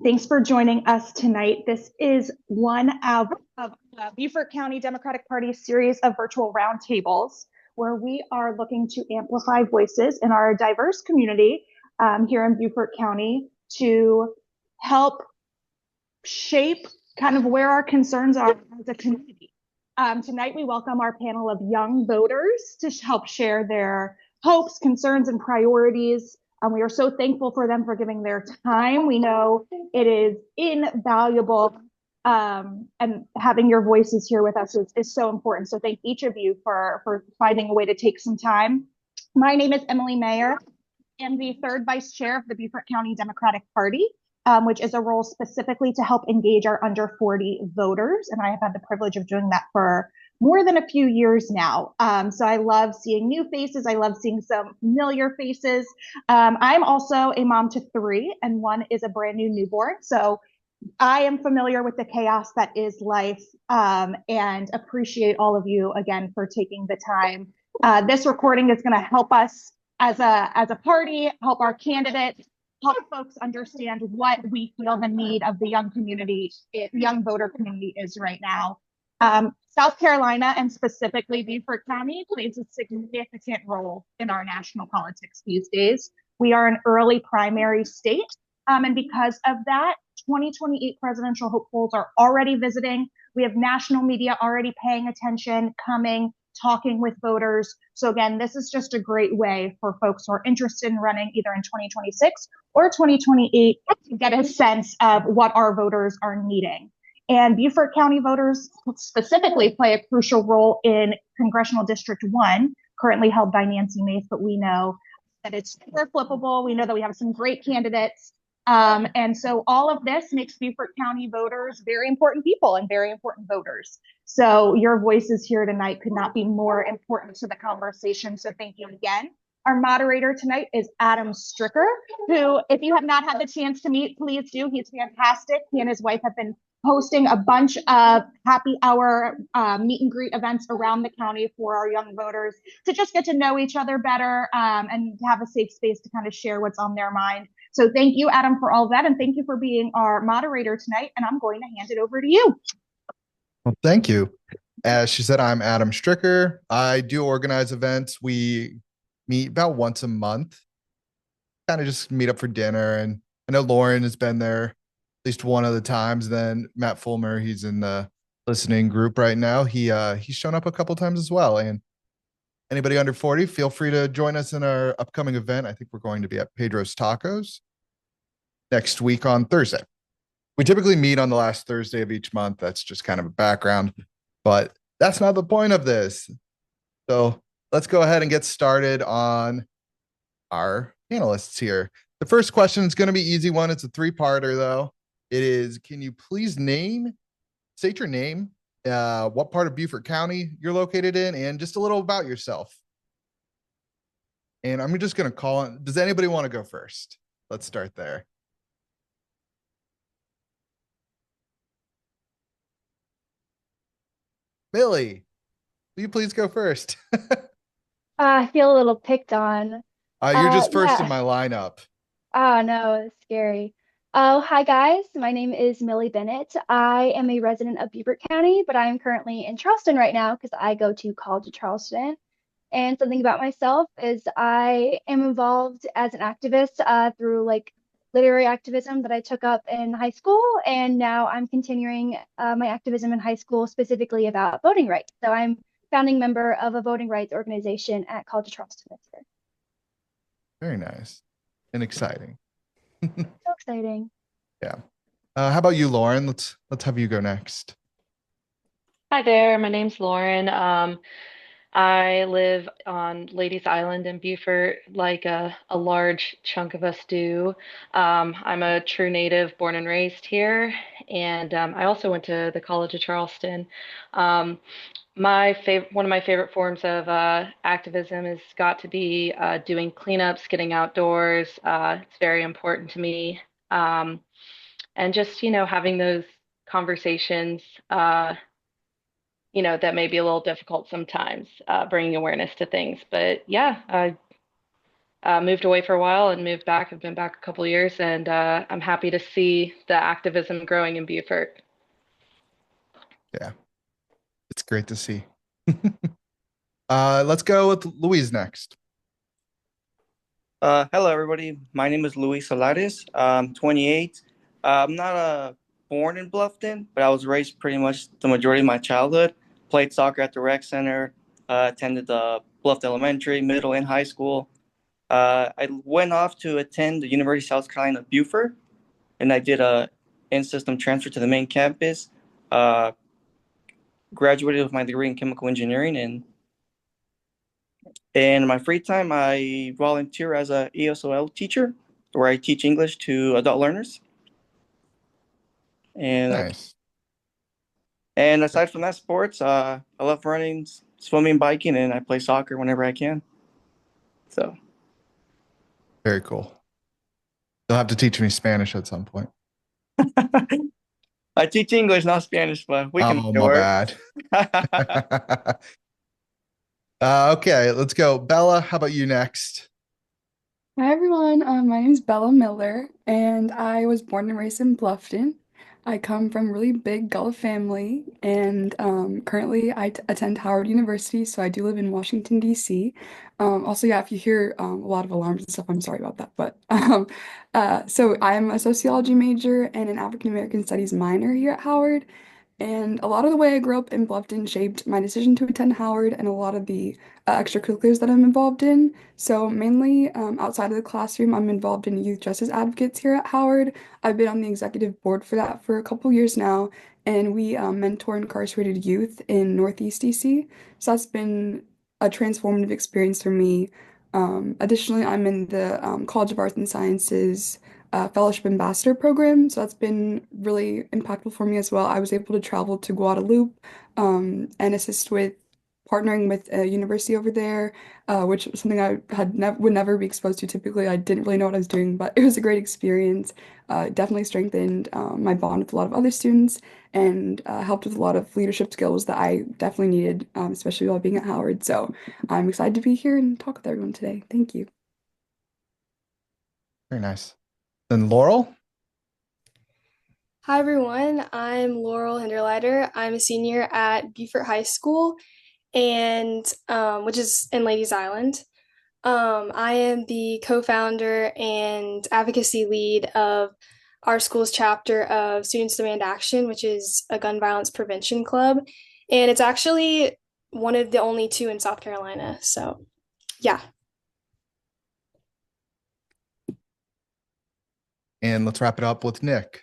Thanks for joining us tonight. This is one of the Beaufort County Democratic Party series of virtual roundtables where we are looking to amplify voices in our diverse community here in Beaufort County to help shape kind of where our concerns are as a community. Tonight, we welcome our panel of young voters to help share their hopes, concerns, and priorities. We are so thankful for them for giving their time. We know it is invaluable, and having your voices here with us is so important. So thank each of you for finding a way to take some time. My name is Emily Mayer. I am the third vice chair of the Beaufort County Democratic Party, which is a role specifically to help engage our under 40 voters. And I have had the privilege of doing that for more than a few years now. So I love seeing new faces. I love seeing some familiar faces. I'm also a mom to three, and one is a brand new newborn. So I am familiar with the chaos that is life, and appreciate all of you again for taking the time. This recording is going to help us as a party, help our candidates, help folks understand what we feel the need of the young community, young voter community is right now. South Carolina and specifically Beaufort County plays a significant role in our national politics these days. We are an early primary state, and because of that, 2028 presidential hopefuls are already visiting. We have national media already paying attention, coming, talking with voters. So again, this is just a great way for folks who are interested in running either in 2026 or 2028 to get a sense of what our voters are needing. And Beaufort County voters specifically play a crucial role in Congressional District 1, currently held by Nancy Mace, but we know that it's super flippable. We know that we have some great candidates. And so all of this makes Beaufort County voters very important people and very important voters. So your voices here tonight could not be more important to the conversation. So thank you again. Our moderator tonight is Adam Stricker, who, if you have not had the chance to meet, please do. He's fantastic. He and his wife have been hosting a bunch of happy hour meet and greet events around the county for our young voters to just get to know each other better, and have a safe space to kind of share what's on their mind. So thank you, Adam, for all of that. And thank you for being our moderator tonight. And I'm going to hand it over to you. Well, thank you. As she said, I'm Adam Stricker. I do organize events. We meet about once a month, kind of just meet up for dinner. And I know Lauren has been there at least one of the times. Then Matt Fulmer, he's in the listening group right now. He's shown up a couple times as well. And anybody under 40, feel free to join us in our upcoming event. I think we're going to be at Pedro's Tacos next week on Thursday. We typically meet on the last Thursday of each month. That's just kind of a background, but that's not the point of this. So let's go ahead and get started on our panelists here. The first question is going to be easy one. It's a three-parter though. It is, can you please state your name, what part of Beaufort County you're located in, and just a little about yourself. And I'm just going to call on, does anybody want to go first? Let's start there. Billy, will you please go first? I feel a little picked on. You're just first in Yeah. my lineup. Oh no, it's scary. Oh, hi guys. My name is Millie Bennett. I am a resident of Beaufort County, but I am currently in Charleston right now because I go to College of Charleston. And something about myself is I am involved as an activist through like literary activism that I took up in high school, and now I'm continuing my activism in high school specifically about voting rights. So I'm founding member of a voting rights organization at College of Charleston this year. Very nice and exciting. So exciting. Yeah. How about you, Lauren? Let's have you go next. Hi there, my name's Lauren. I live on Ladies Island in Beaufort, like a large chunk of us do. I'm a true native, born and raised here, and I also went to the College of Charleston. Um, one of my favorite forms of activism has got to be doing cleanups, getting outdoors. It's very important to me, um, and just having those conversations. That may be a little difficult sometimes, bringing awareness to things. But yeah, moved away for a while and moved back. I've been back a couple years, and I'm happy to see the activism growing in Beaufort. Yeah, it's great to see. Let's go with Louise next. Hello, everybody. My name is Luis Solares. I'm 28. I'm not born in Bluffton, but I was raised pretty much the majority of my childhood. Played soccer at the rec center, attended the Bluffton Elementary, middle, and high school. I went off to attend the University of South Carolina, Beaufort, and I did a in-system transfer to the main campus. Uh, Graduated with my degree in chemical engineering, and in my free time, I volunteer as a ESOL teacher, where I teach English to adult learners. And Nice. and aside from that, sports, I love running, swimming, biking, and I play soccer whenever I can. So Very cool. You'll have to teach me Spanish at some point. I teach English, not Spanish, but we can Oh, make it my work. bad. Okay, let's go. Bella, how about you next? Hi everyone, my name is Bella Miller, and I was born and raised in Bluffton. I come from a really big Gulf family, and currently I attend Howard University, so I do live in Washington, D.C. Also, yeah, if you hear a lot of alarms and stuff, I'm sorry about that. But so I'm a sociology major and an African American studies minor here at Howard. And a lot of the way I grew up in Bluffton shaped my decision to attend Howard and a lot of the extracurriculars that I'm involved in. So, mainly outside of the classroom, I'm involved in youth justice advocates here at Howard. I've been on the executive board for that for a couple years now, and we mentor incarcerated youth in Northeast DC. So, that's been a transformative experience for me. Additionally, I'm in the College of Arts and Sciences fellowship ambassador program. So that's been really impactful for me as well. I was able to travel to Guadeloupe and assist with partnering with a university over there, which was something I had would never be exposed to typically. I didn't really know what I was doing, but it was a great experience. Definitely strengthened my bond with a lot of other students and helped with a lot of leadership skills that I definitely needed, especially while being at Howard. So I'm excited to be here and talk with everyone today. Thank you. Very nice. Then Laurel? Hi everyone, I'm Laurel Hinderleiter. I'm a senior at Beaufort High School, and which is in Ladies Island. I am the co-founder and advocacy lead of our school's chapter of Students Demand Action, which is a gun violence prevention club, and it's actually one of the only two in South Carolina. So, yeah. And let's wrap it up with Nick.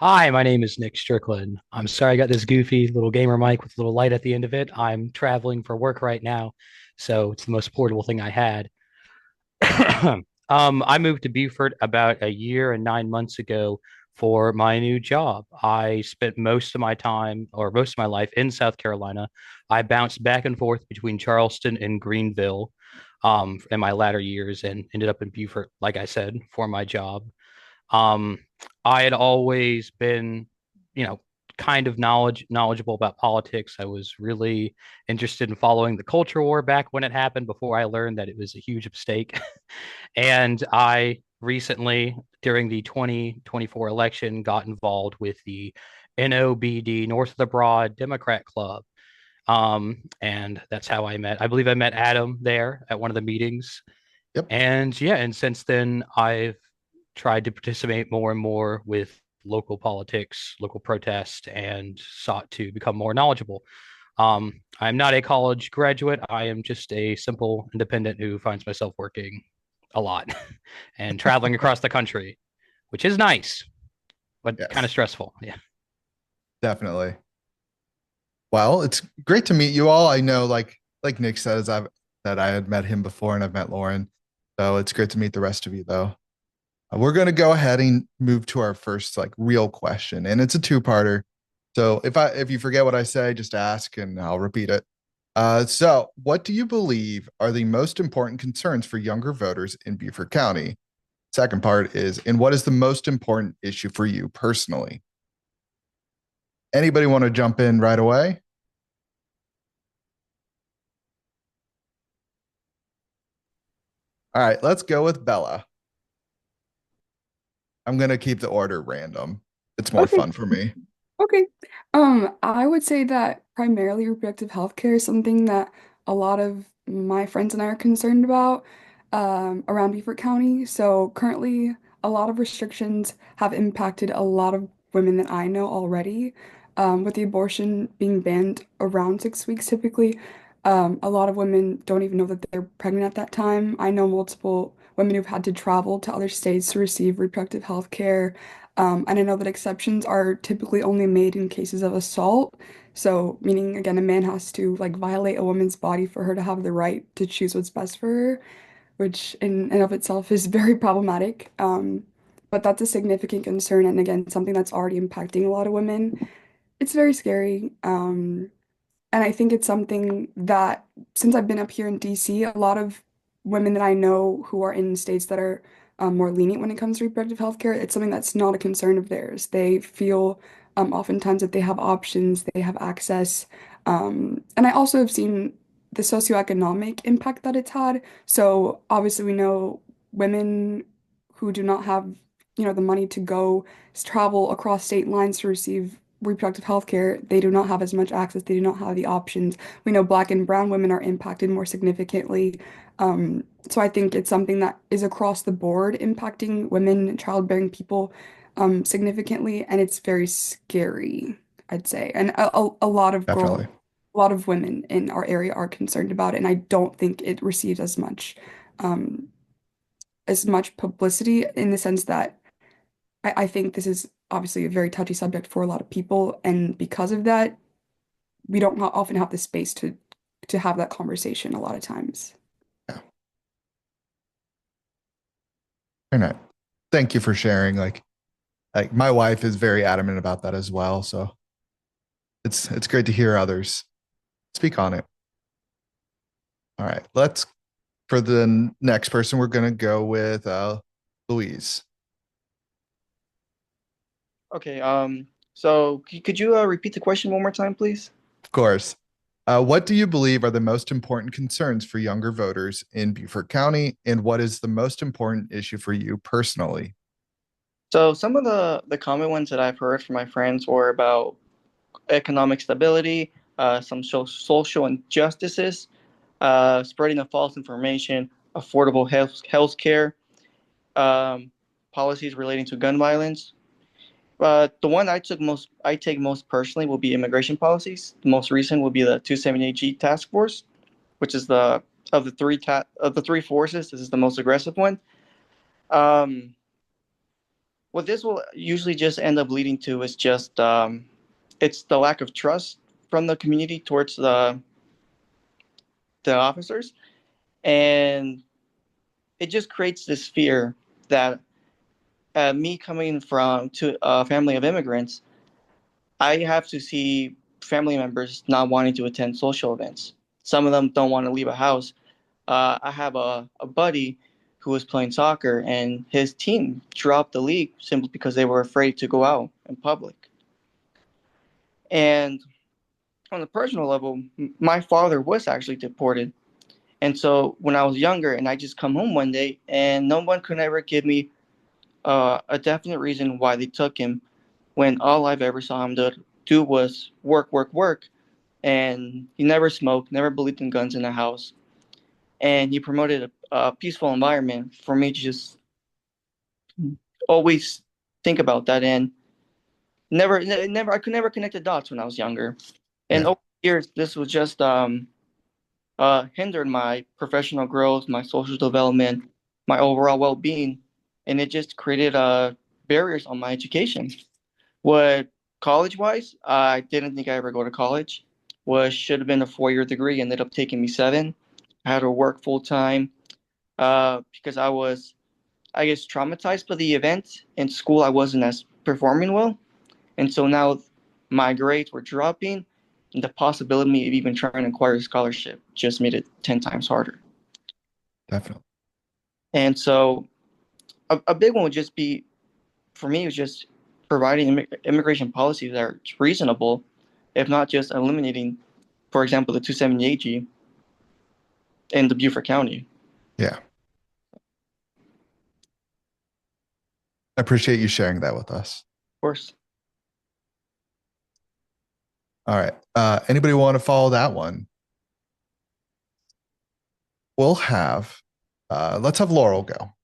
Hi, my name is Nick Strickland. I'm sorry I got this goofy little gamer mic with a little light at the end of it. I'm traveling for work right now, so it's the most portable thing I had. I moved to Beaufort about a year and 9 months ago for my new job. I spent most of my time or most of my life in South Carolina. I bounced back and forth between Charleston and Greenville in my latter years and ended up in Beaufort, like I said, for my job. Um, I had always been, you know, kind of knowledgeable about politics. I was really interested in following the culture war back when it happened before I learned that it was a huge mistake. And I recently, during the 2024 election, got involved with the NOBD, North of the Broad Democrat Club. And that's how I believe I met Adam there at one of the meetings. Yep. And yeah, and since then I've tried to participate more and more with local politics, local protest, and sought to become more knowledgeable. I'm not a college graduate. I am just a simple independent who finds myself working a lot and traveling across the country, which is nice, but Yes. kind of stressful. Yeah. Definitely. Well, it's great to meet you all. I know, like Nick says, I had met him before and I've met Lauren. So it's great to meet the rest of you though. We're going to go ahead and move to our first like real question, and it's a two-parter. So if you forget what I say, just ask and I'll repeat it. So what do you believe are the most important concerns for younger voters in Beaufort County? Second part is, and what is the most important issue for you personally? Anybody want to jump in right away? All right, let's go with Bella. I'm gonna keep the order random. It's more Okay. fun for me. Okay. I would say that primarily reproductive health care is something that a lot of my friends and I are concerned about around Beaufort County. So currently, a lot of restrictions have impacted a lot of women that I know already. With the abortion being banned around 6 weeks typically, a lot of women don't even know that they're pregnant at that time. I know multiple women who've had to travel to other states to receive reproductive health care. And I know that exceptions are typically only made in cases of assault. So, meaning again, a man has to like violate a woman's body for her to have the right to choose what's best for her, which in and of itself is very problematic. But that's a significant concern, and again, something that's already impacting a lot of women. It's very scary. And I think it's something that since I've been up here in DC, a lot of women that I know who are in states that are more lenient when it comes to reproductive health care, it's something that's not a concern of theirs. They feel oftentimes that they have options, they have access. And I also have seen the socioeconomic impact that it's had. So obviously we know women who do not have, the money to go travel across state lines to receive reproductive health care, they do not have as much access, they do not have the options. We know Black and brown women are impacted more significantly. So I think it's something that is across the board impacting women and childbearing people significantly, and it's very scary, I'd say. And a lot of Definitely. a lot of women in our area are concerned about it, and I don't think it receives um, as much publicity in the sense that I think this is obviously a very touchy subject for a lot of people, and because of that, we don't often have the space to have that conversation a lot of times. Yeah. Very nice. Thank you for sharing. Like my wife is very adamant about that as well. So it's great to hear others speak on it. All right, let's for the next person, we're gonna go with Louise. Okay. So could you repeat the question one more time, please? Of course. What do you believe are the most important concerns for younger voters in Beaufort County, and what is the most important issue for you personally? So some of the common ones that I've heard from my friends were about economic stability, some social injustices, spreading of false information, affordable health care, um, policies relating to gun violence. But the one I take most personally will be immigration policies. The most recent will be the 278G task force, which is the of the three forces. This is the most aggressive one. Um, what this will usually just end up leading to is just it's the lack of trust from the community towards the officers, and it just creates this fear that me coming from to a family of immigrants, I have to see family members not wanting to attend social events. Some of them don't want to leave a house. I have a buddy who was playing soccer, and his team dropped the league simply because they were afraid to go out in public. And on a personal level, my father was actually deported. And so when I was younger, and I just come home one day, and no one could ever give me a definite reason why they took him, when all I've ever saw him do was work, work, work. And he never smoked, never believed in guns in the house. And he promoted a peaceful environment for me to just always think about that. And never, I could never connect the dots when I was younger. And Yeah, over the years, this was just hindered my professional growth, my social development, my overall well-being, and it just created barriers on my education. What college-wise, I didn't think I ever go to college. Was should have been a 4-year degree, ended up taking me 7. I had to work full time because I was, I guess, traumatized by the event. In school, I wasn't as performing well, and so now my grades were dropping, and the possibility of even trying to acquire a scholarship just made it 10 times harder. definitely. And so a big one would just be, for me, was just providing immigration policies that are reasonable, if not just eliminating, for example, the 278G in the Beaufort County. Yeah. appreciate you sharing that with us. Of course. All right. Anybody want to follow that one? We'll have, let's have Laurel go.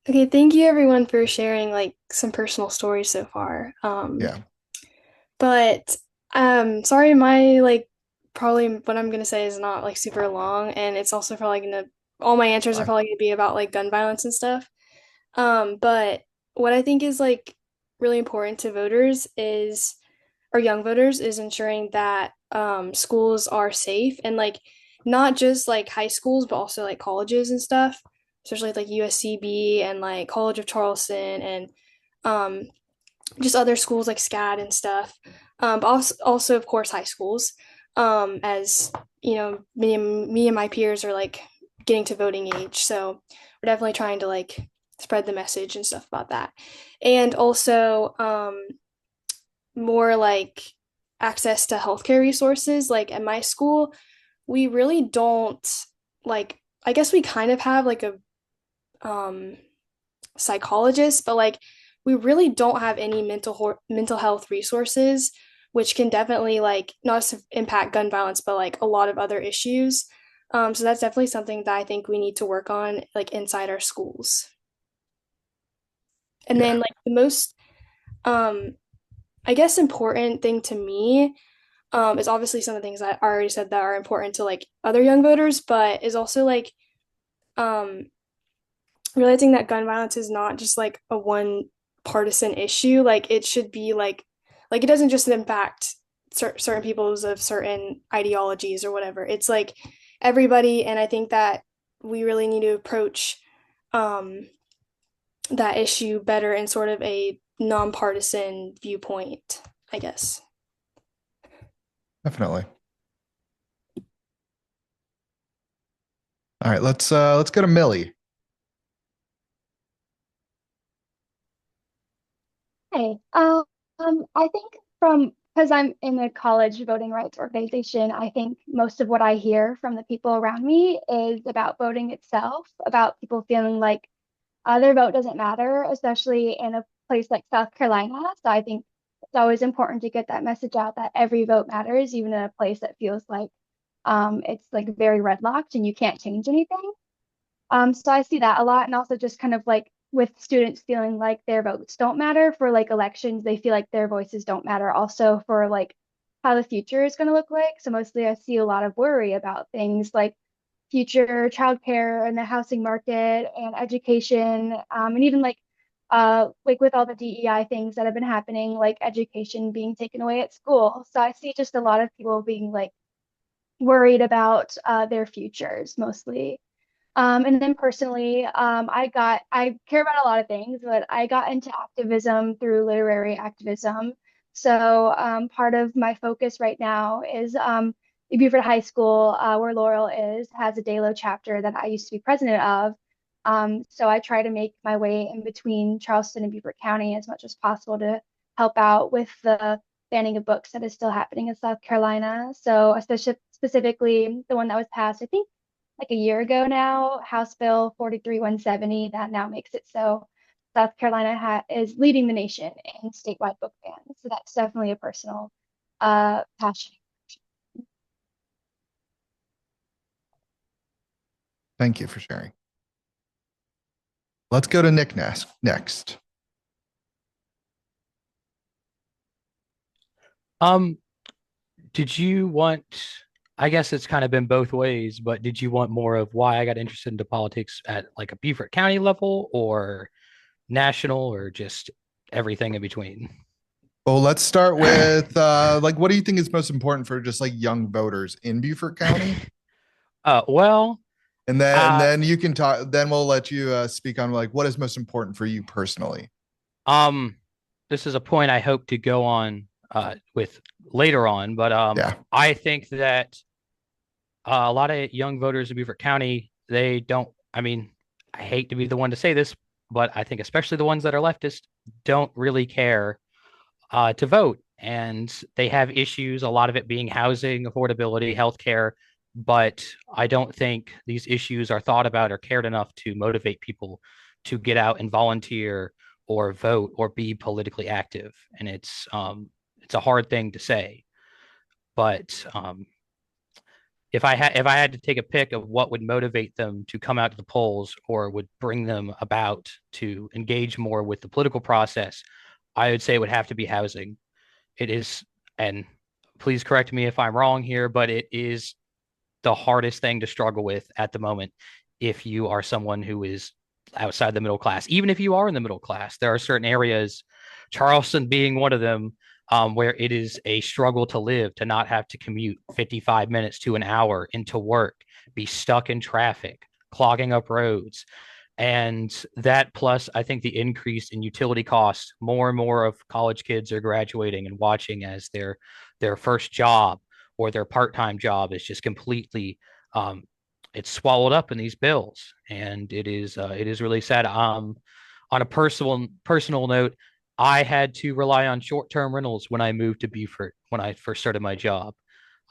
Okay, thank you everyone for sharing like some personal stories so far. Yeah. But sorry, my like probably what I'm gonna say is not like super long, and it's also probably gonna all my answers are Fine. probably gonna be about like gun violence and stuff. But what I think is like really important to voters is, or young voters, is ensuring that schools are safe and like not just like high schools, but also like colleges and stuff, especially like USCB and like College of Charleston and um, just other schools like SCAD and stuff. But also of course high schools. As you know, me and my peers are like getting to voting age, so we're definitely trying to like spread the message and stuff about that, and also more like access to healthcare resources. Like at my school, we really don't like. I guess we kind of have like a um, psychologist, but like we really don't have any mental health resources, which can definitely like not just impact gun violence, but like a lot of other issues. So that's definitely something that I think we need to work on like inside our schools. And Yeah. then like the most um I guess important thing to me is obviously some of the things that I already said that are important to like other young voters, but is also like um realizing that gun violence is not just like a one partisan issue. Like it should be like it doesn't just impact certain people's of certain ideologies or whatever. It's like everybody, and I think that we really need to approach um that issue better in sort of a nonpartisan viewpoint, I guess. Definitely. All right, let's go to Millie. Hey, I think from because I'm in a college voting rights organization, I think most of what I hear from the people around me is about voting itself, about people feeling like their vote doesn't matter, especially in a place like South Carolina. So I think it's always important to get that message out that every vote matters, even in a place that feels like it's like very redlocked and you can't change anything. So I see that a lot, and also just kind of like with students feeling like their votes don't matter for like elections, they feel like their voices don't matter also for like how the future is going to look like. So mostly I see a lot of worry about things like future childcare and the housing market and education, and even like with all the DEI things that have been happening, like education being taken away at school. So I see just a lot of people being like worried about their futures mostly. And then personally, I care about a lot of things, but I got into activism through literary activism. So part of my focus right now is Beaufort High School, where Laurel is, has a Dalo chapter that I used to be president of. So I try to make my way in between Charleston and Beaufort County as much as possible to help out with the banning of books that is still happening in South Carolina. So especially specifically the one that was passed, I think like a year ago now, House Bill 43-170, that now makes it so South Carolina is leading the nation in statewide book bans. So that's definitely a personal passion. Thank you for sharing. Let's go to Nick next. Did you want, I guess it's kind of been both ways, but did you want more of why I got interested into politics at like a Beaufort County level or national or just everything in between? Well, let's start with like what do you think is most important for just like young voters in Beaufort County? Well, And then you can talk, then we'll let you speak on like what is most important for you personally. um, this is a point I hope to go on with later on, but Yeah. I think that a lot of young voters in Beaufort County, they don't, I mean, I hate to be the one to say this, but I think especially the ones that are leftist don't really care to vote. And they have issues, a lot of it being housing, affordability, healthcare. But I don't think these issues are thought about or cared enough to motivate people to get out and volunteer or vote or be politically active. And it's a hard thing to say, but if I had to take a pick of what would motivate them to come out to the polls or would bring them about to engage more with the political process, I would say it would have to be housing. It is, and please correct me if I'm wrong here, but it is the hardest thing to struggle with at the moment if you are someone who is outside the middle class. Even if you are in the middle class, there are certain areas, Charleston being one of them, where it is a struggle to live, to not have to commute 55 minutes to an hour into work, be stuck in traffic, clogging up roads. And that plus, I think the increase in utility costs, more and more of college kids are graduating and watching as their first job or their part-time job is just completely it's swallowed up in these bills, and it is really sad. On a personal note, I had to rely on short-term rentals when I moved to Beaufort when I first started my job.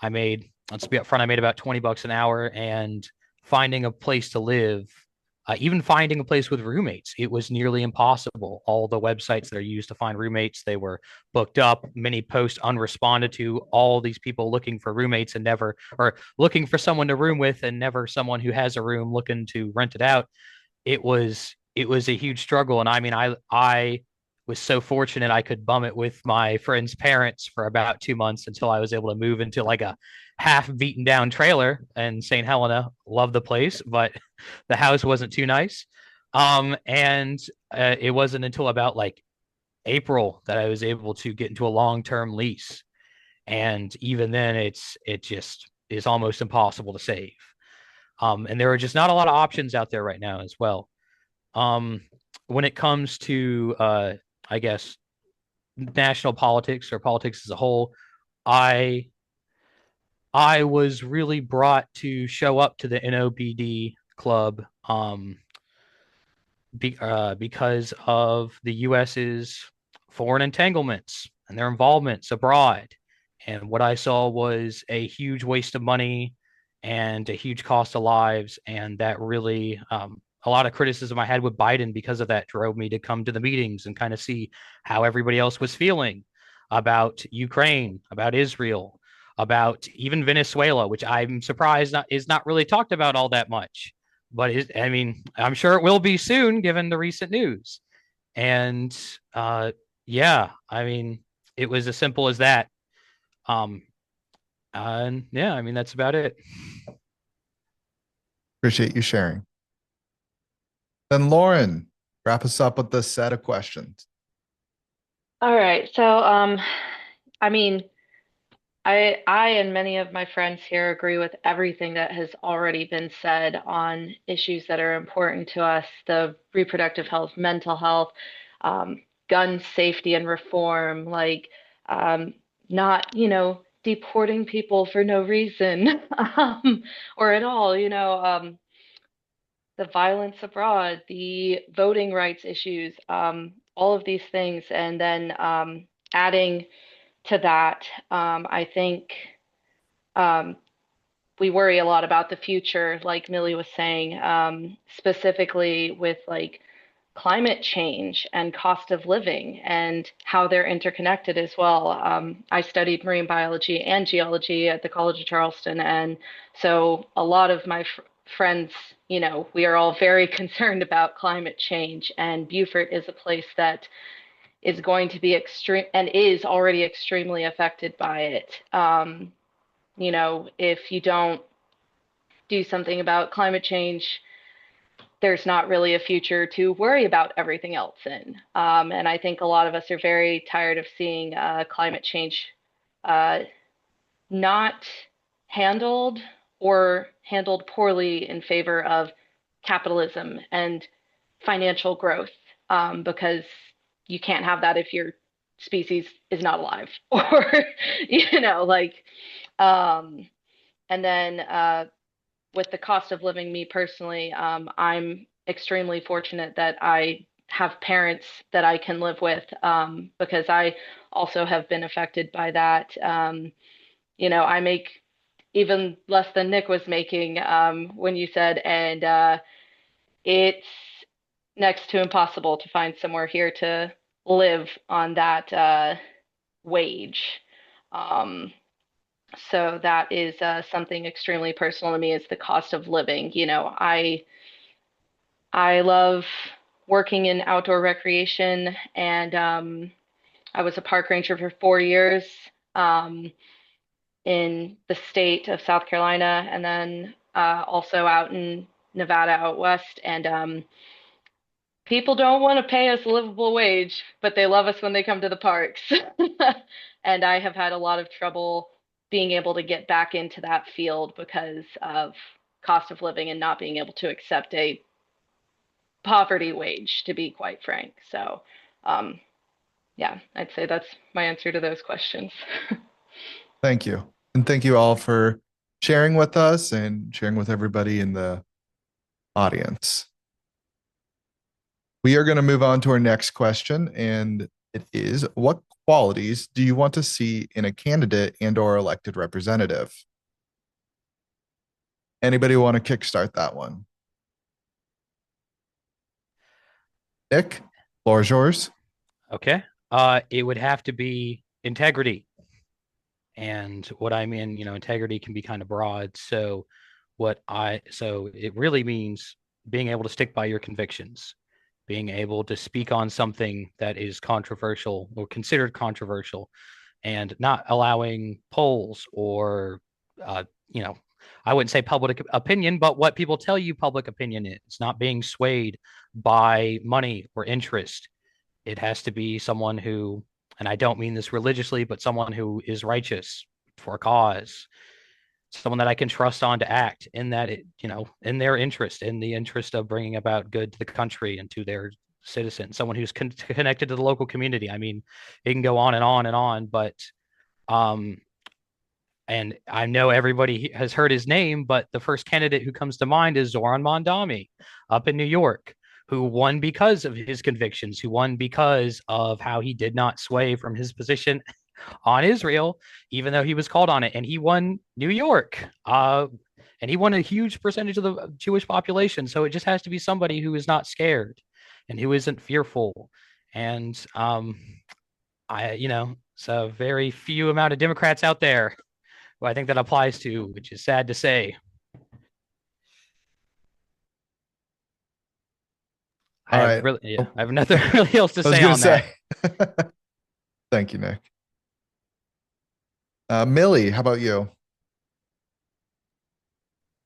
Let's be upfront, I made about $20 an hour, and finding a place to live, even finding a place with roommates, it was nearly impossible. All the websites that are used to find roommates, they were booked up, many posts unresponded to, all these people looking for roommates and never, or looking for someone to room with and never someone who has a room looking to rent it out. It was a huge struggle. And I mean, I was so fortunate I could bum it with my friend's parents for about 2 months until I was able to move into like a half beaten down trailer in St. Helena. Love the place, but the house wasn't too nice. And it wasn't until about like April that I was able to get into a long-term lease. And even then it just is almost impossible to save. And there are just not a lot of options out there right now as well. Um, when it comes to I guess national politics or politics as a whole, I I was really brought to show up to the NOBD club because of the US's foreign entanglements and their involvements abroad. And what I saw was a huge waste of money and a huge cost of lives. And that really, a lot of criticism I had with Biden because of that drove me to come to the meetings and kind of see how everybody else was feeling about Ukraine, about Israel, about even Venezuela, which I'm surprised is not really talked about all that much. But I mean, I'm sure it will be soon given the recent news. And yeah, I mean, it was as simple as that. Um, and yeah, I mean, that's about it. Appreciate you sharing. Then Lauren, wrap us up with this set of questions. All right. So, I mean, I and many of my friends here agree with everything that has already been said on issues that are important to us, the reproductive health, mental health, gun safety and reform, like um, not, deporting people for no reason or at all, the violence abroad, the voting rights issues, all of these things. And then adding to that, I think um, we worry a lot about the future, like Millie was saying, specifically with like climate change and cost of living and how they're interconnected as well. I studied marine biology and geology at the College of Charleston, and so a lot of my friends, we are all very concerned about climate change, and Beaufort is a place that is going to be extreme and is already extremely affected by it. If you don't do something about climate change, there's not really a future to worry about everything else in. And I think a lot of us are very tired of seeing climate change uh, not handled or handled poorly in favor of capitalism and financial growth, because you can't have that if your species is not alive, or, like, um, and then with the cost of living, me personally, I'm extremely fortunate that I have parents that I can live with, because I also have been affected by that. I make even less than Nick was making when you said, and it's next to impossible to find somewhere here to live on that wage. Um, so that is something extremely personal to me is the cost of living. I love working in outdoor recreation, and I was a park ranger for 4 years um, in the state of South Carolina, and then also out in Nevada out west. And people don't want to pay us a livable wage, but they love us when they come to the parks. And I have had a lot of trouble being able to get back into that field because of cost of living and not being able to accept a poverty wage, to be quite frank. So, um, yeah, I'd say that's my answer to those questions. Thank you. And thank you all for sharing with us and sharing with everybody in the audience. We are going to move on to our next question, and it is, what qualities do you want to see in a candidate and or elected representative? Anybody want to kickstart that one? Nick, floor is yours. Okay. It would have to be integrity. And what I mean, integrity can be kind of broad. So it really means being able to stick by your convictions, being able to speak on something that is controversial or considered controversial, and not allowing polls or, uh, you know, I wouldn't say public opinion, but what people tell you public opinion is, not being swayed by money or interest. It has to be someone who, and I don't mean this religiously, but someone who is righteous for a cause, someone that I can trust on to act in that, in their interest, in the interest of bringing about good to the country and to their citizens, someone who's connected to the local community. I mean, it can go on and on and on, but um, and I know everybody has heard his name, but the first candidate who comes to mind is Zoran Mondami up in New York, who won because of his convictions, who won because of how he did not sway from his position on Israel, even though he was called on it. And he won New York. And he won a huge percentage of the Jewish population. So it just has to be somebody who is not scared and who isn't fearful. And so very few amount of Democrats out there who I think that applies to, which is sad to say. All right. I have nothing really else to say on that. Thank you, Nick. Millie, how about you?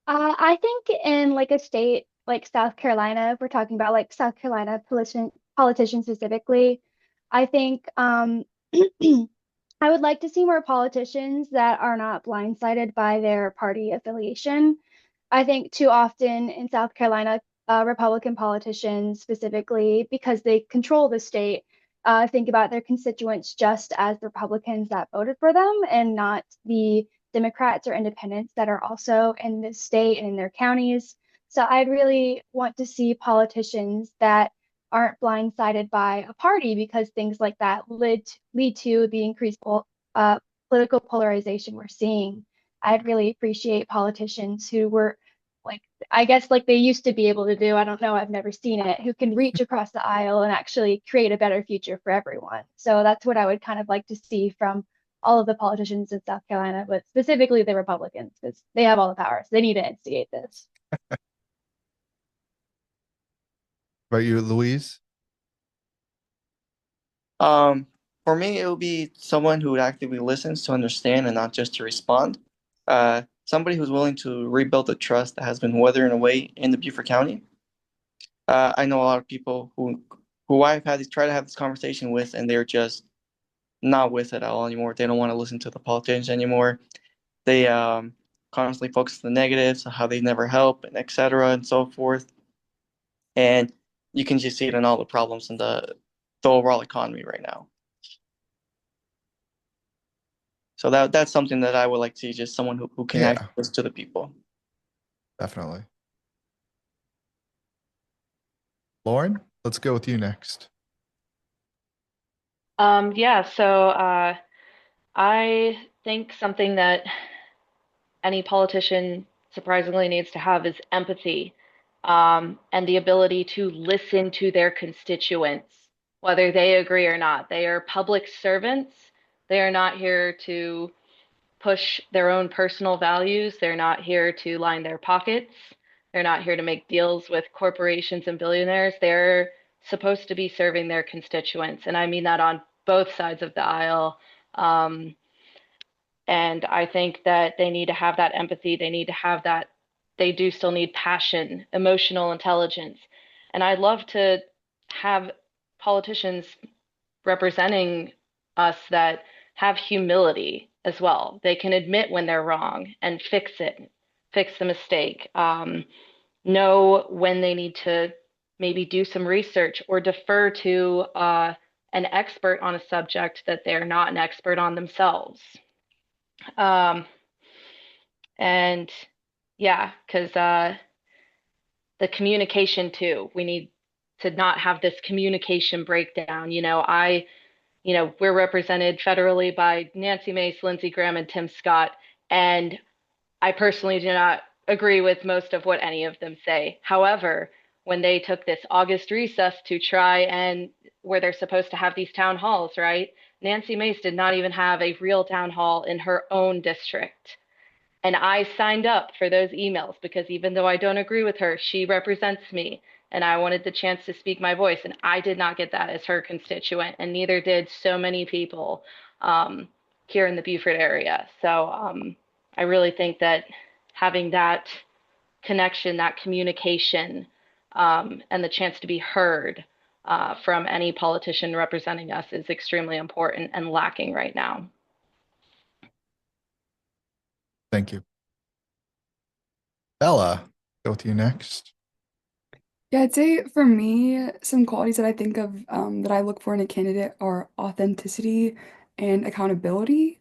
I think in like a state like South Carolina, if we're talking about like South Carolina politicians specifically, I think I would like to see more politicians that are not blindsided by their party affiliation. I think too often in South Carolina, Republican politicians specifically, because they control the state, think about their constituents just as the Republicans that voted for them and not the Democrats or independents that are also in the state and in their counties. So I'd really want to see politicians that aren't blindsided by a party because things like that lead to the increased political polarization we're seeing. I'd really appreciate politicians who were like, I guess like they used to be able to do. I don't know, I've never seen it, who can reach across the aisle and actually create a better future for everyone. So that's what I would kind of like to see from all of the politicians in South Carolina, but specifically the Republicans, because they have all the power. So they need to instigate this. About you, Louise? For me, it would be someone who actively listens to understand and not just to respond. Somebody who's willing to rebuild the trust that has been withering away in the Beaufort County. I know a lot of people who I've had try to have this conversation with, and they're just not with it at all anymore. They don't want to listen to the politicians anymore. They constantly focus on the negatives, how they never help, and etc. and so forth. And you can just see it in all the problems in the overall economy right now. So that's something that I would like to see, just someone who can actually listen to the people. Definitely. Lauren, let's go with you next. So I think something that any politician surprisingly needs to have is empathy. and the ability to listen to their constituents, whether they agree or not. They are public servants. They are not here to push their own personal values. They're not here to line their pockets. They're not here to make deals with corporations and billionaires. They're supposed to be serving their constituents. And I mean that on both sides of the aisle. And I think that they need to have that empathy. They need to have that. They do still need passion, emotional intelligence. And I'd love to have politicians representing us that have humility as well. They can admit when they're wrong and fix it, fix the mistake, know when they need to maybe do some research or defer to an expert on a subject that they're not an expert on themselves. And yeah, because the communication too, we need to not have this communication breakdown. We're represented federally by Nancy Mace, Lindsey Graham, and Tim Scott, and I personally do not agree with most of what any of them say. However, when they took this August recess to try and where they're supposed to have these town halls, right? Nancy Mace did not even have a real town hall in her own district. And I signed up for those emails because even though I don't agree with her, she represents me. And I wanted the chance to speak my voice. And I did not get that as her constituent. And neither did so many people here in the Beaufort area. So I really think that having that connection, that communication, and the chance to be heard from any politician representing us is extremely important and lacking right now. Thank you. Bella, go with you next. Yeah, I'd say for me, some qualities that I think of that I look for in a candidate are authenticity and accountability.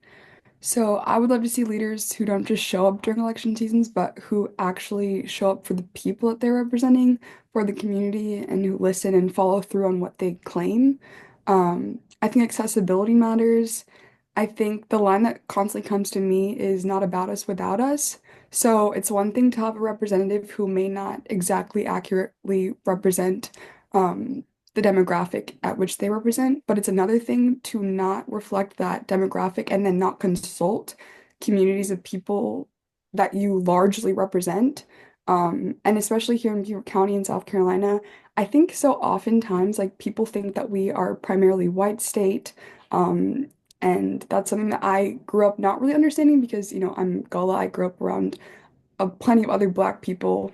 So I would love to see leaders who don't just show up during election seasons, but who actually show up for the people that they're representing, for the community, and who listen and follow through on what they claim. I think accessibility matters. I think the line that constantly comes to me is not about us without us. So it's one thing to have a representative who may not exactly accurately represent the demographic at which they represent, but it's another thing to not reflect that demographic and then not consult communities of people that you largely represent. And especially here in Beaufort County in South Carolina, I think so oftentimes like people think that we are primarily white state. And that's something that I grew up not really understanding because, I'm Gullah. I grew up around plenty of other Black people.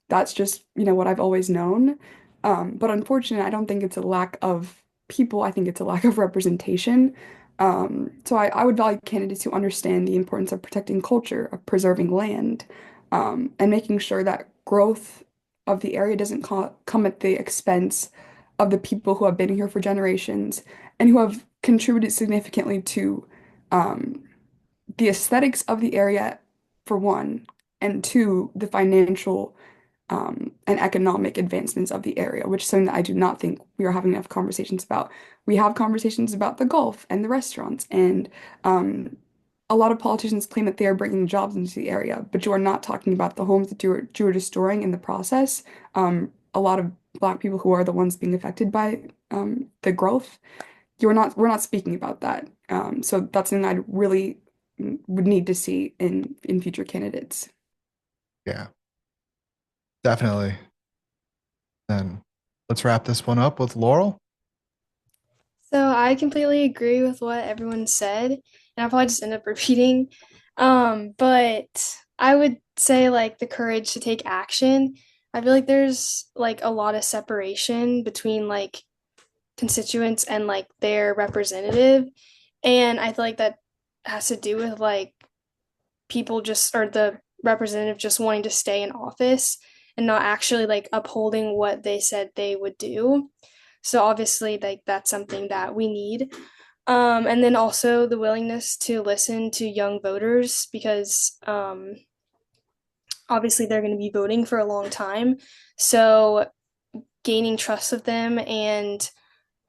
That's just, what I've always known. But unfortunately, I don't think it's a lack of people. I think it's a lack of representation. So I would value candidates who understand the importance of protecting culture, of preserving land, and making sure that growth of the area doesn't come at the expense of the people who have been here for generations and who have contributed significantly to the aesthetics of the area, for one, and two, the financial and economic advancements of the area, which is something that I do not think we are having enough conversations about. We have conversations about the Gulf and the restaurants, and a lot of politicians claim that they are bringing jobs into the area, but you are not talking about the homes that you are destroying in the process. A lot of Black people who are the ones being affected by the growth, we're not speaking about that. So that's something I really would need to see in future candidates. Yeah, definitely. Then let's wrap this one up with Laurel. So I completely agree with what everyone said, and I'll probably just end up repeating. But I would say like the courage to take action. I feel like there's like a lot of separation between like constituents and like their representative. And I feel like that has to do with like people just or the representative just wanting to stay in office and not actually like upholding what they said they would do. So obviously like that's something that we need. And then also the willingness to listen to young voters because obviously they're going to be voting for a long time. So gaining trust of them and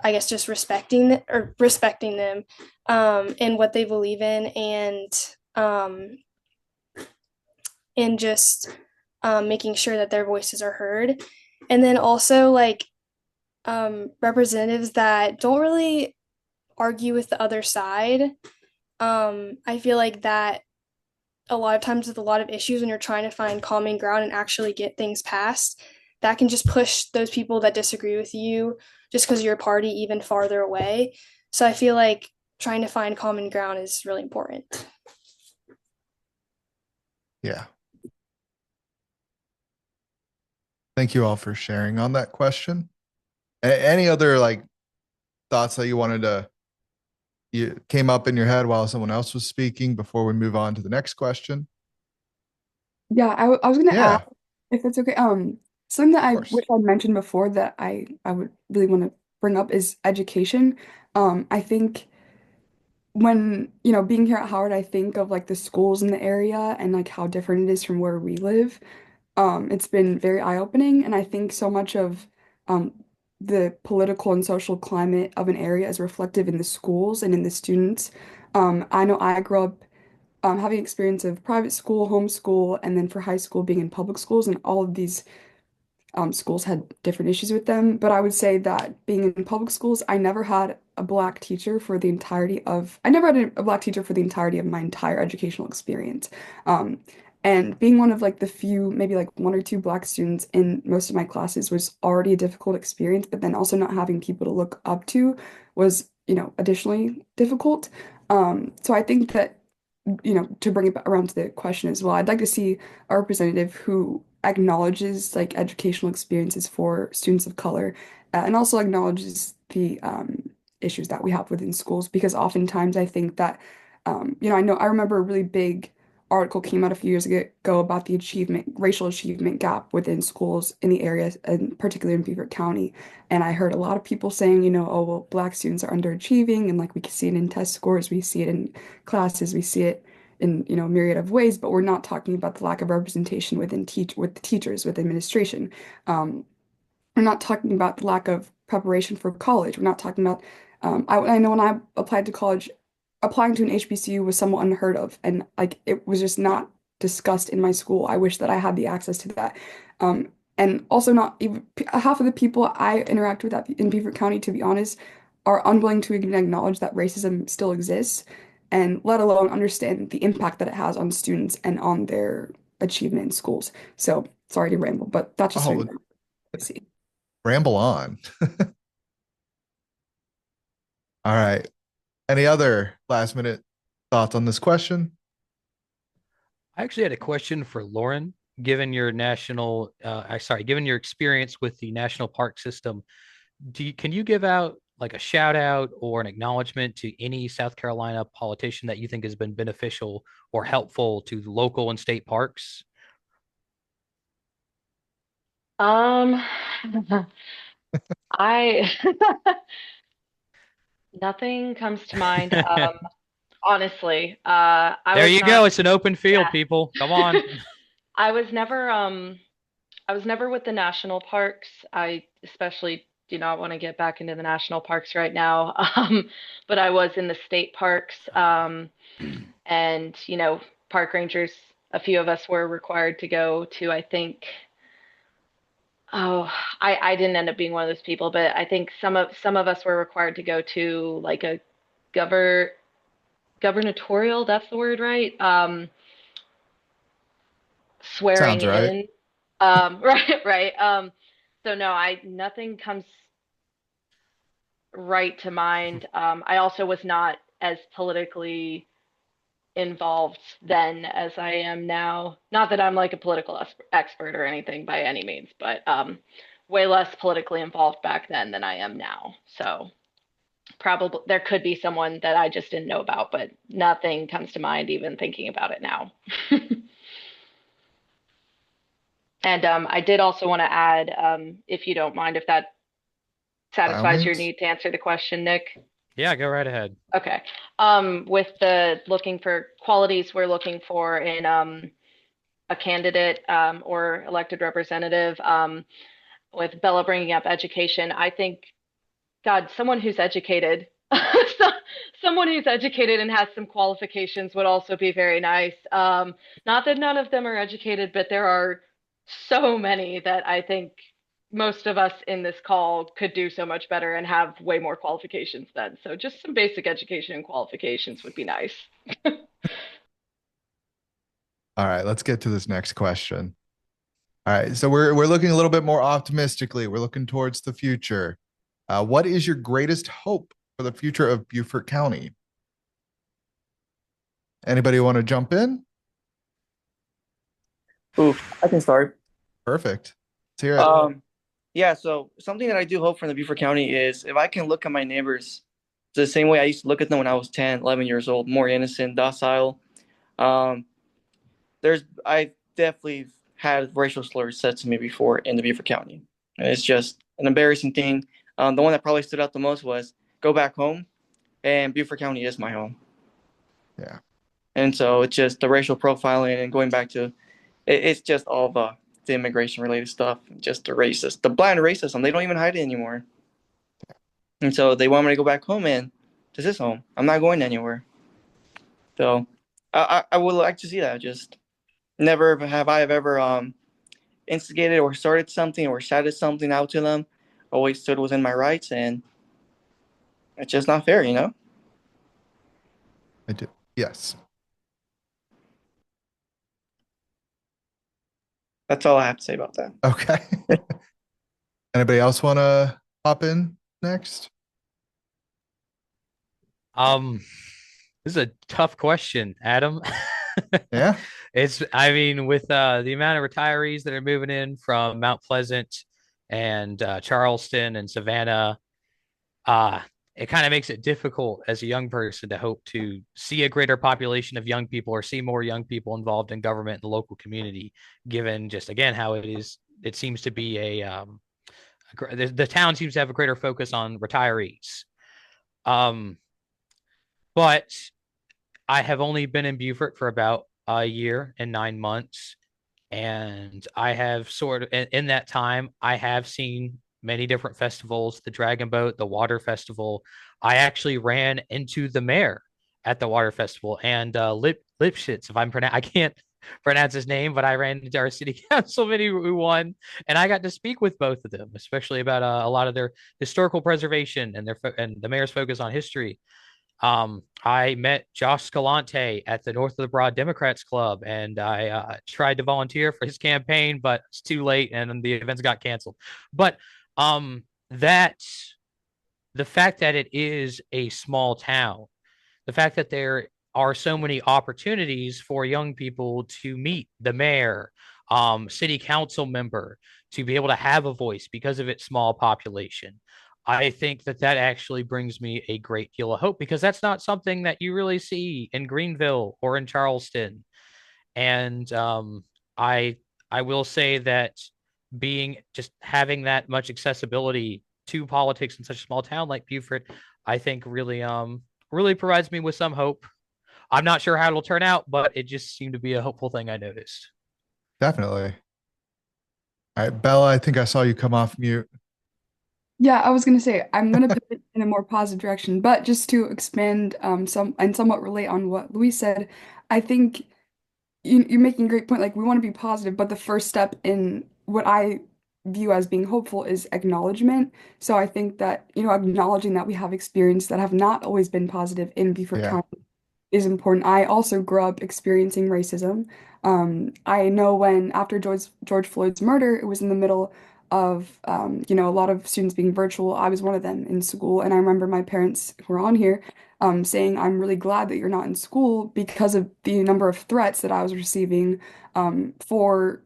I guess just respecting them and what they believe in and just making sure that their voices are heard. And then also like representatives that don't really argue with the other side. I feel like that a lot of times with a lot of issues when you're trying to find common ground and actually get things passed, that can just push those people that disagree with you just because you're a party even farther away. So I feel like trying to find common ground is really important. Yeah. Thank you all for sharing on that question. Any other like thoughts that you came up in your head while someone else was speaking before we move on to the next question? Yeah, I was gonna ask Yeah, if it's okay. Something that of I course. wish I mentioned before that I would really want to bring up is education. I think when, being here at Howard, I think of like the schools in the area and like how different it is from where we live. It's been very eye-opening, and I think so much of um, the political and social climate of an area is reflective in the schools and in the students. I know I grew up having experience of private school, homeschool, and then for high school being in public schools, and all of these schools had different issues with them. But I would say that being in public schools, I never had a black teacher for the entirety of, I never had a black teacher for the entirety of my entire educational experience. Um, and being one of like the few, maybe like one or two black students in most of my classes was already a difficult experience, but then also not having people to look up to was, additionally difficult. So I think that, to bring it around to the question as well, I'd like to see a representative who acknowledges like educational experiences for students of color, and also acknowledges the issues that we have within schools, because oftentimes I think that I remember a really big article came out a few years ago about the racial achievement gap within schools in the area, and particularly in Beaver County. And I heard a lot of people saying, oh, well, black students are underachieving, and like we can see it in test scores, we see it in classes, we see it in, a myriad of ways, but we're not talking about the lack of representation with the teachers, with administration. Um, we're not talking about the lack of preparation for college. We're not talking about, I know when I applied to college, applying to an HBCU was somewhat unheard of, and like it was just not discussed in my school. I wish that I had the access to that. And also not even half of the people I interact with in Beaver County, to be honest, are unwilling to even acknowledge that racism still exists, and let alone understand the impact that it has on students and on their achievement in schools. So sorry to ramble, but that's just something Oh, that I see. ramble on. All right. Any other last minute thoughts on this question? I actually had a question for Lauren. Given your experience with the national park system, can you give out like a shout out or an acknowledgement to any South Carolina politician that you think has been beneficial or helpful to local and state parks? Um, I nothing comes to mind. Honestly, I There was you not. go. It's an open field, Yeah, people. Come on. I was never. I was never with the national parks. I especially do not want to get back into the national parks right now. But I was in the state parks. And park rangers. A few of us were required to go to. I think. Oh, I didn't end up being one of those people, but I think some of us were required to go to like a govern gubernatorial, that's the word, right? Swearing Sounds right. in. Right, right. So no, I nothing comes right to mind. I also was not as politically involved then as I am now. Not that I'm like a political expert or anything by any means, but way less politically involved back then than I am now. So probably there could be someone that I just didn't know about, but nothing comes to mind even thinking about it now. And I did also want to add, if you don't mind, if that By all satisfies your means. need to answer the question, Nick. Yeah, go right ahead. Okay. With the looking for qualities we're looking for in a candidate or elected representative, with Bella bringing up education, I think, God, someone who's educated, someone who's educated and has some qualifications would also be very nice. Not that none of them are educated, but there are so many that I think most of us in this call could do so much better and have way more qualifications than. So just some basic education and qualifications would be nice. All right, let's get to this next question. All right, so we're looking a little bit more optimistically. We're looking towards the future. What is your greatest hope for the future of Beaufort County? Anybody want to jump in? Ooh, I can start. Perfect. Let's hear it. Yeah, so something that I do hope from the Beaufort County is if I can look at my neighbors the same way I used to look at them when I was 10, 11 years old, more innocent, docile. Um, I definitely had racial slurs said to me before in the Beaufort County. And it's just an embarrassing thing. The one that probably stood out the most was go back home, and Beaufort County is my home. Yeah. And so it's just the racial profiling and going back to it's just all the immigration related stuff, just the blind racism. They don't even hide it anymore. And so they want me to go back home, and this is home. I'm not going anywhere. So I would like to see that. Just never have I ever instigated or started something or shouted something out to them. Always stood within my rights, and it's just not fair, you know? I do. Yes. That's all I have to say about that. Okay. Anybody else want to hop in next? This is a tough question, Adam. Yeah. I mean, with the amount of retirees that are moving in from Mount Pleasant and Charleston and Savannah, it kind of makes it difficult as a young person to hope to see a greater population of young people or see more young people involved in government and the local community, given just again how it seems to be the town seems to have a greater focus on retirees. But I have only been in Beaufort for about a year and 9 months. And I have in that time, I have seen many different festivals, the Dragon Boat, the Water Festival. I actually ran into the mayor at the Water Festival and Lipschitz, I can't pronounce his name, but I ran into our city councilman who won, and I got to speak with both of them, especially about a lot of their historical preservation and and the mayor's focus on history. I met Josh Scalante at the North of the Broad Democrats Club, and I tried to volunteer for his campaign, but it's too late, and the events got canceled. But that the fact that it is a small town, the fact that there are so many opportunities for young people to meet the mayor, city council member, to be able to have a voice because of its small population. I think that actually brings me a great deal of hope because that's not something that you really see in Greenville or in Charleston. And I I will say that just having that much accessibility to politics in such a small town like Beaufort, I think really provides me with some hope. I'm not sure how it'll turn out, but it just seemed to be a hopeful thing I noticed. Definitely. All right, Bella, I think I saw you come off mute. Yeah, I was gonna say I'm gonna pivot in a more positive direction, but just to expand somewhat relate on what Luis said, I think you're making a great point. Like we want to be positive, but the first step in what I view as being hopeful is acknowledgement. So I think that, acknowledging that we have experience that have not always been positive in Beaufort Yeah. County is important. I also grew up experiencing racism. I know when after George Floyd's murder, it was in the middle of a lot of students being virtual. I was one of them in school, and I remember my parents who were on here saying, "I'm really glad that you're not in school because of the number of threats that I was receiving for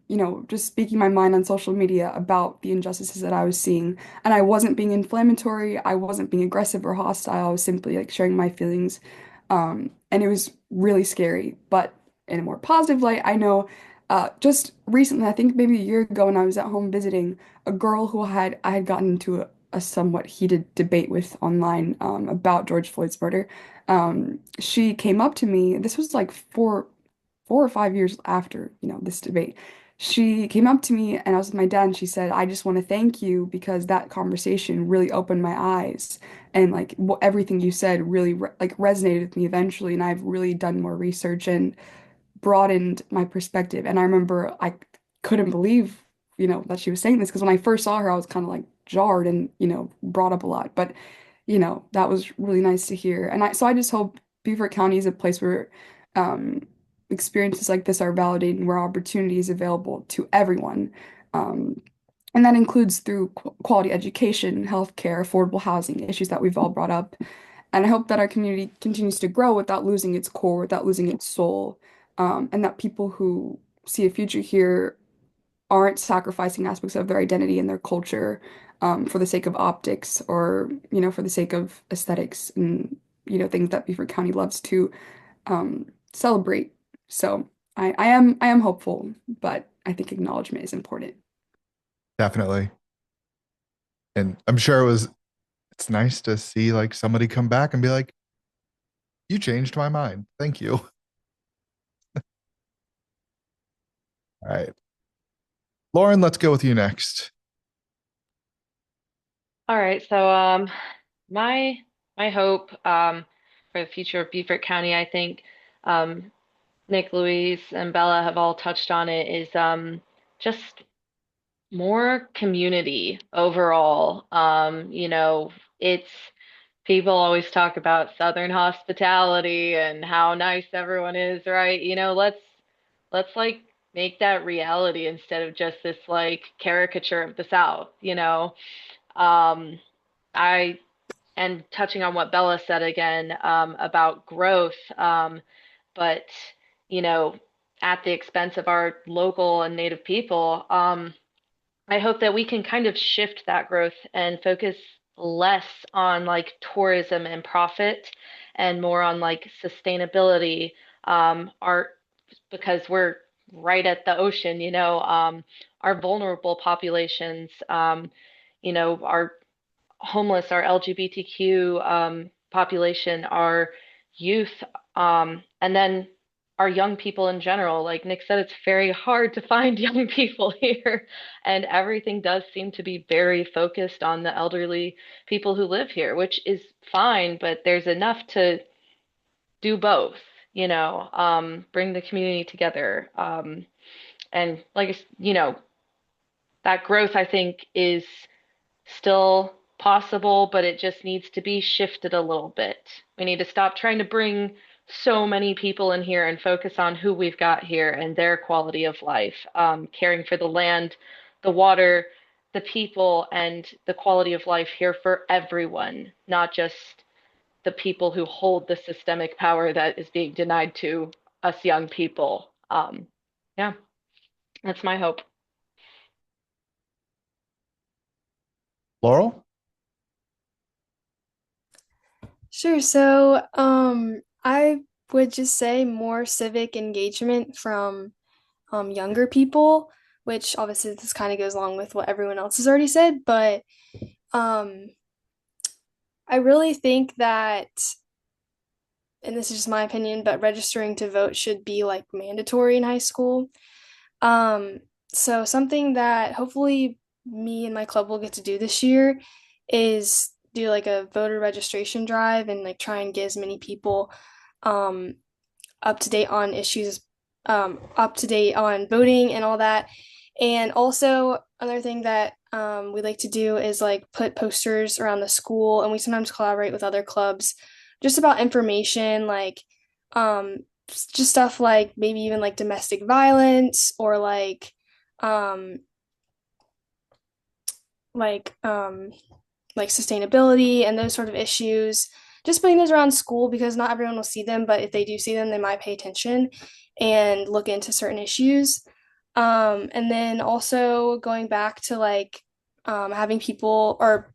just speaking my mind on social media about the injustices that I was seeing." And I wasn't being inflammatory. I wasn't being aggressive or hostile. I was simply like sharing my feelings. And it was really scary. But in a more positive light, I know just recently, I think maybe a year ago when I was at home visiting, a girl who I had gotten into a somewhat heated debate with online about George Floyd's murder. She came up to me. This was like 4 or 5 years after, this debate. She came up to me and I was with my dad and she said, "I just want to thank you because that conversation really opened my eyes and like everything you said really like resonated with me eventually and I've really done more research and broadened my perspective." And I remember I couldn't believe, that she was saying this because when I first saw her, I was kind of like jarred and, brought up a lot. But, that was really nice to hear. And I just hope Beaufort County is a place where um, experiences like this are validated and where opportunity is available to everyone. Um, and that includes through quality education, healthcare, affordable housing, issues that we've all brought up. And I hope that our community continues to grow without losing its core, without losing its soul, and that people who see a future here aren't sacrificing aspects of their identity and their culture for the sake of optics or, for the sake of aesthetics and, things that Beaufort County loves to celebrate. So I am hopeful, but I think acknowledgement is important. Definitely. And I'm sure it's nice to see like somebody come back and be like, you changed my mind. Thank you. All right. Lauren, let's go with you next. All right, so my my hope for the future of Beaufort County, I think um, Nick, Louise, and Bella have all touched on it, is just more community overall. It's people always talk about Southern hospitality and how nice everyone is, right? Let's like make that reality instead of just this like caricature of the South, you know. Um, I and touching on what Bella said again about growth, but you know, at the expense of our local and native people. I hope that we can kind of shift that growth and focus less on like tourism and profit and more on like sustainability, art, because we're right at the ocean, our vulnerable populations, our homeless, our LGBTQ population, our youth, and then our young people in general. Like Nick said, it's very hard to find young people here, and everything does seem to be very focused on the elderly people who live here, which is fine, but there's enough to do both, bring the community together. And like, that growth, I think, is still possible, but it just needs to be shifted a little bit. We need to stop trying to bring so many people in here and focus on who we've got here and their quality of life, caring for the land, the water, the people, and the quality of life here for everyone, not just the people who hold the systemic power that is being denied to us young people. Yeah, that's my hope. Laurel? Sure. So, I would just say more civic engagement from younger people, which obviously this kind of goes along with what everyone else has already said, but um, I really think that, and this is just my opinion, but registering to vote should be like mandatory in high school. Um, so something that hopefully me and my club will get to do this year is do like a voter registration drive and like try and get as many people um, up to date on issues, up to date on voting and all that. And also, another thing that we like to do is like put posters around the school, and we sometimes collaborate with other clubs just about information, like um, just stuff like maybe even like domestic violence or um, like um, like sustainability and those sort of issues. Just putting those around school because not everyone will see them, but if they do see them, they might pay attention and look into certain issues. And then also going back to like having people or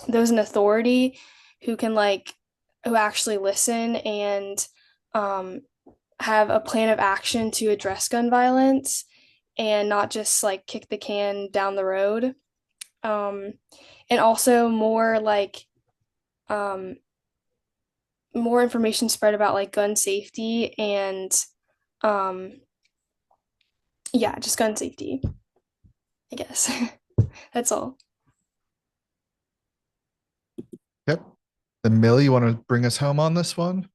those in authority who can like who actually listen and um, have a plan of action to address gun violence and not just like kick the can down the road. Um, and also um, more information spread about like gun safety and um, yeah, just gun safety, I guess. That's all. Yep. Then Millie, you want to bring us home on this one?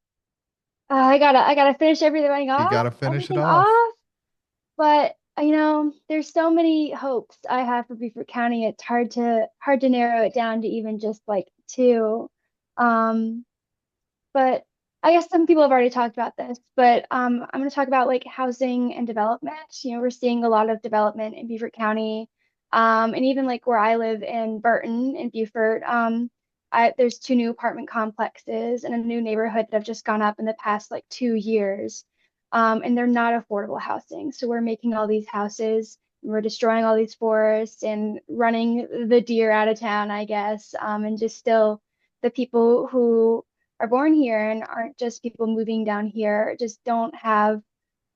I gotta finish everything You off, got to finish it everything off. off. But There's so many hopes I have for Beaufort County. It's hard to narrow it down to even just like two. Um, but I guess some people have already talked about this, but I'm going to talk about like housing and development. We're seeing a lot of development in Beaufort County, and even like where I live in Burton in Beaufort. There's two new apartment complexes and a new neighborhood that have just gone up in the past like 2 years, and they're not affordable housing. So we're making all these houses, and we're destroying all these forests and running the deer out of town, I guess, and just still the people who are born here and aren't just people moving down here, just don't have,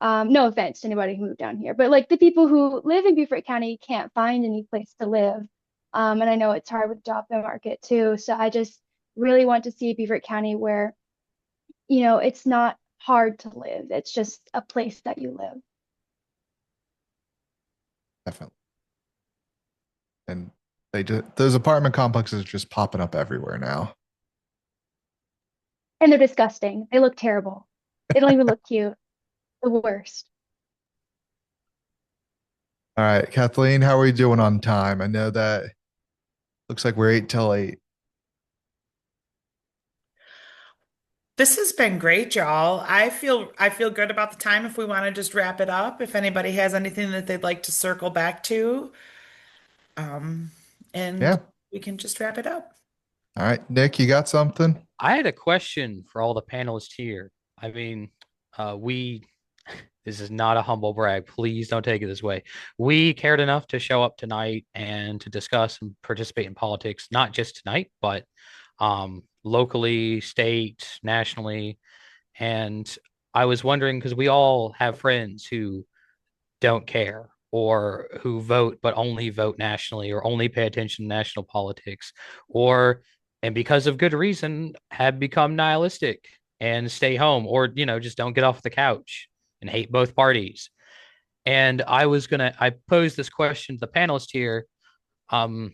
no offense to anybody who moved down here, but like the people who live in Beaufort County can't find any place to live. And I know it's hard with job market too. So I just really want to see Beaufort County where, it's not hard to live. It's just a place that you live. Definitely. And those apartment complexes are just popping up everywhere now. And they're disgusting. They look terrible. They don't even look cute. The worst. All right, Kathleen, how are we doing on time? I know that looks like we're 8 till 8. This has been great, y'all. I feel good about the time if we want to just wrap it up. If anybody has anything that they'd like to circle back to, um, and Yeah. we can just wrap it up. All right, Nick, you got something? I had a question for all the panelists here. I mean, this is not a humble brag. Please don't take it this way. We cared enough to show up tonight and to discuss and participate in politics, not just tonight, but locally, state, nationally. And I was wondering, because we all have friends who don't care or who vote but only vote nationally or only pay attention to national politics or and because of good reason have become nihilistic and stay home or just don't get off the couch and hate both parties. And I posed this question to the panelists here. um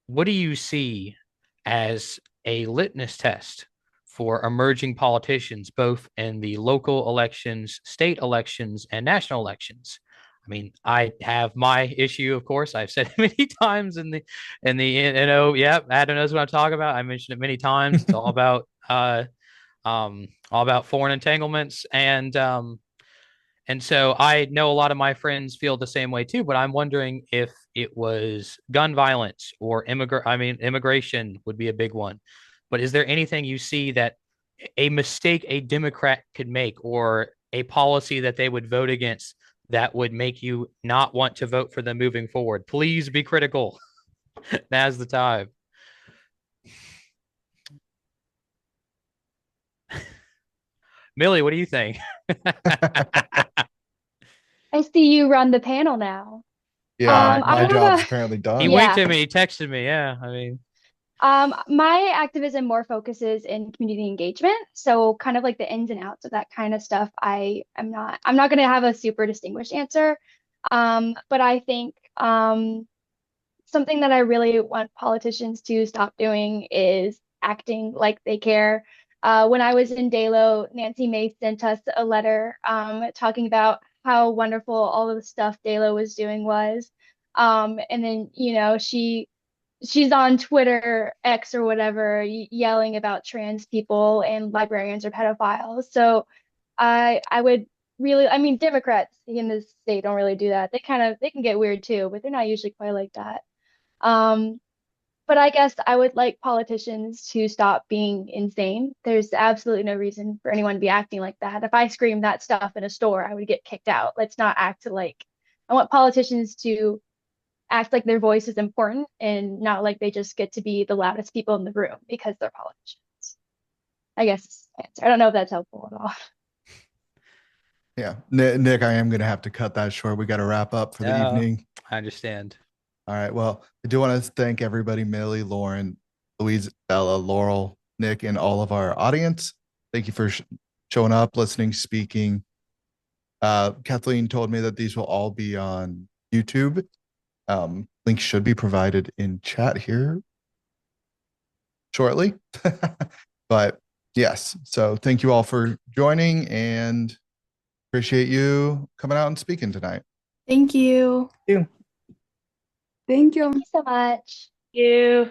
what do you see as a litmus test for emerging politicians, both in the local elections, state elections, and national elections? I mean, I have my issue, of course. I've said it many times yeah, Adam knows what I'm talking about. I mentioned it many times. It's all about foreign entanglements, and so I know a lot of my friends feel the same way too, but I'm wondering if it was gun violence or immigration would be a big one. But is there anything you see that a mistake a Democrat could make or a policy that they would vote against that would make you not want to vote for them moving forward? Please be critical. Now's the time. Millie, what do you think? I see you run the panel now. Yeah, I my have job's a apparently He done. winked at me, he texted me. Yeah, I mean, my activism more focuses in community engagement. So kind of like the ins and outs of that kind of stuff. I'm not going to have a super distinguished answer. But I think something that I really want politicians to stop doing is acting like they care. When I was in Dalo, Nancy Mace sent us a letter talking about how wonderful all of the stuff Dalo was doing was. And then, she's on Twitter X or whatever yelling about trans people and librarians are pedophiles. So I would really, I mean, Democrats in the state don't really do that. They can get weird too, but they're not usually quite like that. Um, but I guess I would like politicians to stop being insane. There's absolutely no reason for anyone to be acting like that. If I screamed that stuff in a store, I would get kicked out. Let's not act like, I want politicians to act like their voice is important and not like they just get to be the loudest people in the room because they're politicians. I guess it's the answer. I don't know if that's helpful at all. Yeah, Nick, I am going to have to cut that short. We got to wrap up for the evening. I understand. All right. Well, I do want to thank everybody, Millie, Lauren, Louise, Bella, Laurel, Nick, and all of our audience. Thank you for showing up, listening, speaking. Kathleen told me that these will all be on YouTube. Links should be provided in chat here shortly. But yes, so thank you all for joining and appreciate you coming out and speaking tonight. Thank you. You. Thank you. Thank you so much. You.